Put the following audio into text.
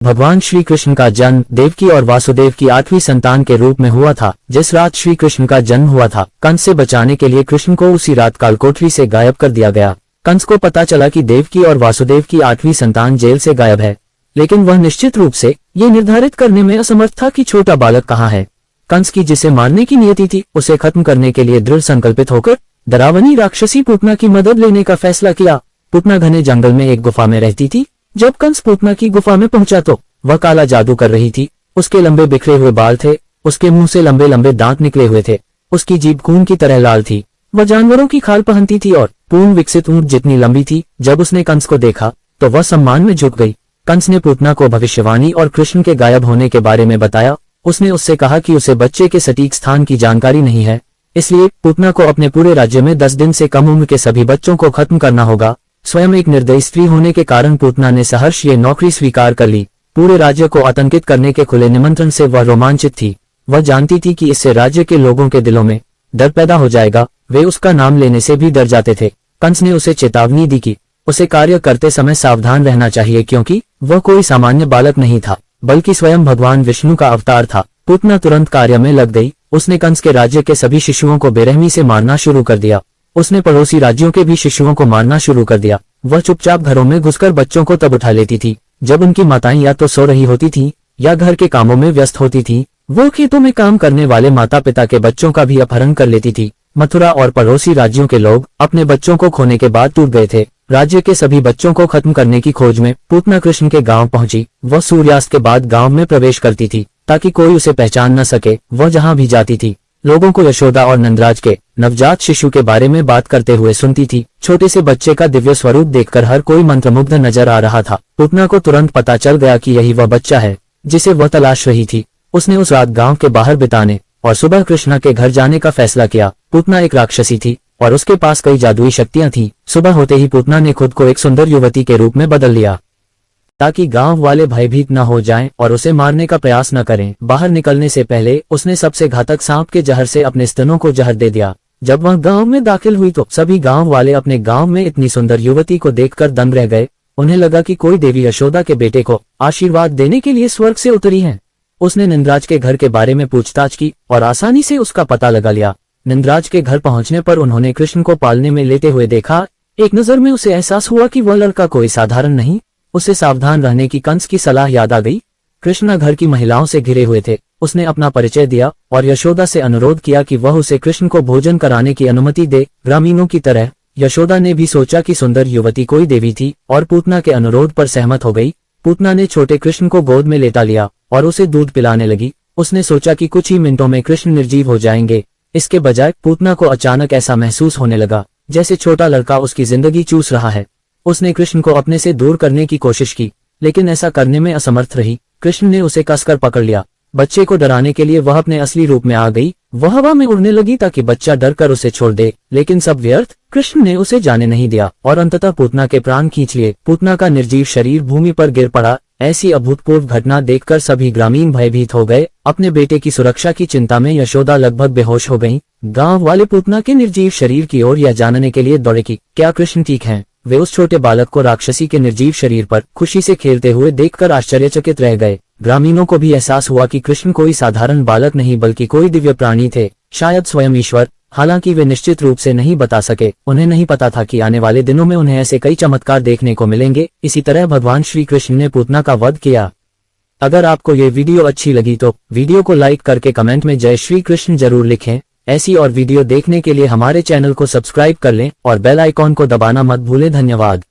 भगवान श्री कृष्ण का जन्म देवकी और वासुदेव की 8वीं संतान के रूप में हुआ था। जिस रात श्री कृष्ण का जन्म हुआ था, कंस से बचाने के लिए कृष्ण को उसी रात कालकोठरी से गायब कर दिया गया। कंस को पता चला कि देवकी और वासुदेव की 8वीं संतान जेल से गायब है, लेकिन वह निश्चित रूप से ये निर्धारित करने में असमर्थ था कि छोटा बालक कहाँ है। कंस की जिसे मारने की नियति थी, उसे खत्म करने के लिए दृढ़ संकल्पित होकर डरावनी राक्षसी पूतना की मदद लेने का फैसला किया। पूतना घने जंगल में एक गुफा में रहती थी। जब कंस पूतना की गुफा में पहुंचा तो वह काला जादू कर रही थी। उसके लंबे बिखरे हुए बाल थे, उसके मुंह से लंबे लंबे दांत निकले हुए थे, उसकी जीभ खून की तरह लाल थी। वह जानवरों की खाल पहनती थी और पूर्ण विकसित ऊंट जितनी लंबी थी। जब उसने कंस को देखा तो वह सम्मान में झुक गई। कंस ने पूतना को भविष्यवाणी और कृष्ण के गायब होने के बारे में बताया। उसने उससे कहा कि उसे बच्चे के सटीक स्थान की जानकारी नहीं है, इसलिए पूतना को अपने पूरे राज्य में 10 दिन से कम उम्र के सभी बच्चों को खत्म करना होगा। स्वयं एक निर्दयी स्त्री होने के कारण पूतना ने सहर्ष ये नौकरी स्वीकार कर ली। पूरे राज्य को आतंकित करने के खुले निमंत्रण से वह रोमांचित थी। वह जानती थी कि इससे राज्य के लोगों के दिलों में डर पैदा हो जाएगा। वे उसका नाम लेने से भी डर जाते थे। कंस ने उसे चेतावनी दी कि उसे कार्य करते समय सावधान रहना चाहिए, क्योंकि वह कोई सामान्य बालक नहीं था, बल्कि स्वयं भगवान विष्णु का अवतार था। पूतना तुरंत कार्य में लग गई। उसने कंस के राज्य के सभी शिशुओं को बेरहमी से मारना शुरू कर दिया। उसने पड़ोसी राज्यों के भी शिशुओं को मारना शुरू कर दिया। वह चुपचाप घरों में घुसकर बच्चों को तब उठा लेती थी जब उनकी माताएं या तो सो रही होती थीं या घर के कामों में व्यस्त होती थीं। वो खेतों में काम करने वाले माता पिता के बच्चों का भी अपहरण कर लेती थी। मथुरा और पड़ोसी राज्यों के लोग अपने बच्चों को खोने के बाद टूट गए थे। राज्य के सभी बच्चों को खत्म करने की खोज में पूतना कृष्ण के गांव पहुंची। वह सूर्यास्त के बाद गांव में प्रवेश करती थी ताकि कोई उसे पहचान न सके। वह जहां भी जाती थी, लोगों को यशोदा और नंदराज के नवजात शिशु के बारे में बात करते हुए सुनती थी। छोटे से बच्चे का दिव्य स्वरूप देखकर हर कोई मंत्रमुग्ध नजर आ रहा था। पूतना को तुरंत पता चल गया कि यही वह बच्चा है जिसे वह तलाश रही थी। उसने उस रात गांव के बाहर बिताने और सुबह कृष्णा के घर जाने का फैसला किया। पूतना एक राक्षसी थी और उसके पास कई जादुई शक्तियां थीं। सुबह होते ही पूतना ने खुद को एक सुंदर युवती के रूप में बदल लिया ताकि गांव वाले भयभीत न हो जाएं और उसे मारने का प्रयास न करें। बाहर निकलने से पहले उसने सबसे घातक सांप के जहर से अपने स्तनों को जहर दे दिया। जब वह गांव में दाखिल हुई तो सभी गांव वाले अपने गांव में इतनी सुंदर युवती को देखकर दंग रह गए। उन्हें लगा कि कोई देवी यशोदा के बेटे को आशीर्वाद देने के लिए स्वर्ग से उतरी है। उसने नंदराज के घर के बारे में पूछताछ की और आसानी से उसका पता लगा लिया। नंदराज के घर पहुंचने पर उन्होंने कृष्ण को पालने में लेटे हुए देखा। एक नजर में उसे एहसास हुआ कि वह लड़का कोई साधारण नहीं। उसे सावधान रहने की कंस की सलाह याद आ गई। कृष्णा घर की महिलाओं से घिरे हुए थे। उसने अपना परिचय दिया और यशोदा से अनुरोध किया कि वह उसे कृष्ण को भोजन कराने की अनुमति दे। ग्रामीणों की तरह यशोदा ने भी सोचा कि सुंदर युवती कोई देवी थी और पूतना के अनुरोध पर सहमत हो गई। पूतना ने छोटे कृष्ण को गोद में लेटा लिया और उसे दूध पिलाने लगी। उसने सोचा कि कुछ ही मिनटों में कृष्ण निर्जीव हो जाएंगे। इसके बजाय पूतना को अचानक ऐसा महसूस होने लगा जैसे छोटा लड़का उसकी जिंदगी चूस रहा है। उसने कृष्ण को अपने से दूर करने की कोशिश की, लेकिन ऐसा करने में असमर्थ रही। कृष्ण ने उसे कसकर पकड़ लिया। बच्चे को डराने के लिए वह अपने असली रूप में आ गई। वह हवा में उड़ने लगी ताकि बच्चा डरकर उसे छोड़ दे, लेकिन सब व्यर्थ। कृष्ण ने उसे जाने नहीं दिया और अंततः पूतना के प्राण खींच लिए। पूतना का निर्जीव शरीर भूमि पर गिर पड़ा। ऐसी अभूतपूर्व घटना देखकर सभी ग्रामीण भयभीत हो गए। अपने बेटे की सुरक्षा की चिंता में यशोदा लगभग बेहोश हो गईं। गांव वाले पूतना के निर्जीव शरीर की ओर यह जानने के लिए दौड़े कि क्या कृष्ण ठीक हैं। वे उस छोटे बालक को राक्षसी के निर्जीव शरीर पर खुशी से खेलते हुए देखकर आश्चर्यचकित रह गए। ग्रामीणों को भी एहसास हुआ कि कृष्ण कोई साधारण बालक नहीं बल्कि कोई दिव्य प्राणी थे, शायद स्वयं ईश्वर। हालांकि वे निश्चित रूप से नहीं बता सके। उन्हें नहीं पता था कि आने वाले दिनों में उन्हें ऐसे कई चमत्कार देखने को मिलेंगे। इसी तरह भगवान श्री कृष्ण ने पूतना का वध किया। अगर आपको ये वीडियो अच्छी लगी तो वीडियो को लाइक करके कमेंट में जय श्री कृष्ण जरूर लिखें। ऐसी और वीडियो देखने के लिए हमारे चैनल को सब्सक्राइब कर लें और बेल आइकॉन को दबाना मत भूलें। धन्यवाद।